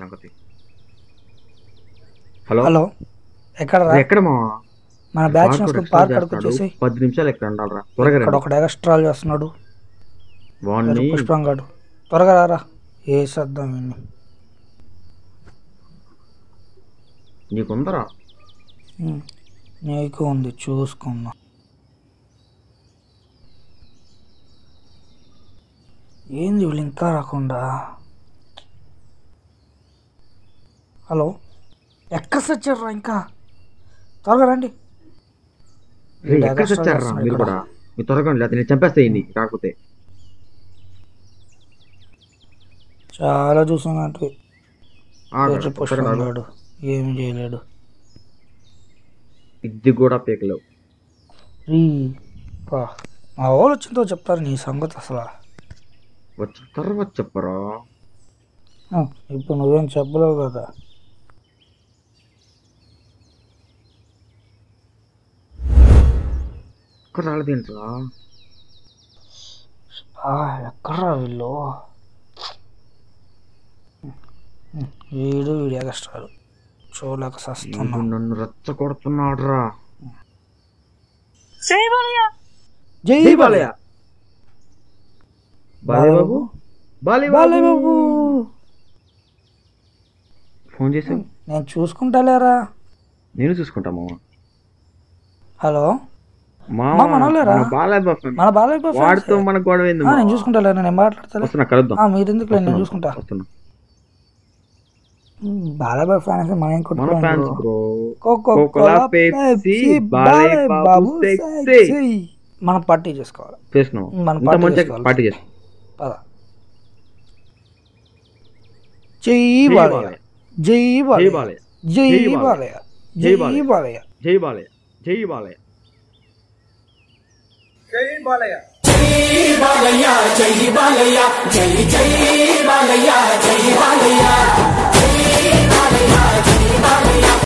సంగతి. Hello hello ఎక్కడ ఎక్కడ మా మన బ్యాచ్ పార్క్ అడుగు వచ్చేసి 10 నిమిషాలు ఎక్కడ ఉండాలరా? త్వరగా ఇక్కడ ఒకడు ఎక్స్ట్రాల్ చేస్తున్నాడు వాడిని. పుష్పంగాడు త్వరగా రారా వేసేద్దాం ఇన్ని. నీకుందరా? నీకు ఉంది చూసుకున్నా. ఏంది వీళ్ళు ఇంకా రాకుండా? హలో ఎక్కడ వచ్చారా? ఇంకా త్వరగా రండి. ఎక్కడ వచ్చారా మీరు కూడా? మీరు త్వరగా లేకపోతే నేను చంపేస్తాయి రాకపోతే. చాలా చూసానంటే పుష్పంగాడు ఏం చేయలేడు. ఇది కూడా పీకలేవు. మా వాళ్ళు వచ్చిందో చెప్తారు నీ సంగతి అసలు. వచ్చి తర్వాత చెప్పరా? ఇప్పుడు నువ్వేం చెప్పలేవు కదా. ఎక్కడ రాలేదేంట్రా? ఎక్కడ్రా వీళ్ళు? వీడియో కష్టాలు చూడలేక సస్తున్నా. నన్ను రెచ్చ కొడుతున్నాడు రా. జై బాలయ్య. బాలయ్య బాబు ఫోన్ చేసావు? నేను చూసుకుంటాలేరా. నేను చూసుకుంటా మామ. హలో మన బాలయ్య బాబు వాడితో మన గొడవ ఏంది? నేను చూసుకుంటాలేరా, నేను మాట్లాడతా. కలుద్దాం. మీరు ఎందుకు నేను చూసుకుంటా. బాలయ్య బాబు ఫ్యాన్స్ మనం మనం పార్టీ చేసుకోవాలి. జై బాలయ్య జై బాలయ్య జై బాలయ్య జై బాలయ్య జై బాలయ్య జై బాలయ్య జై బాలయ్య జై బాలయ్య జై బాలయ్య జై జై బాలయ్య జై బాలయ్య.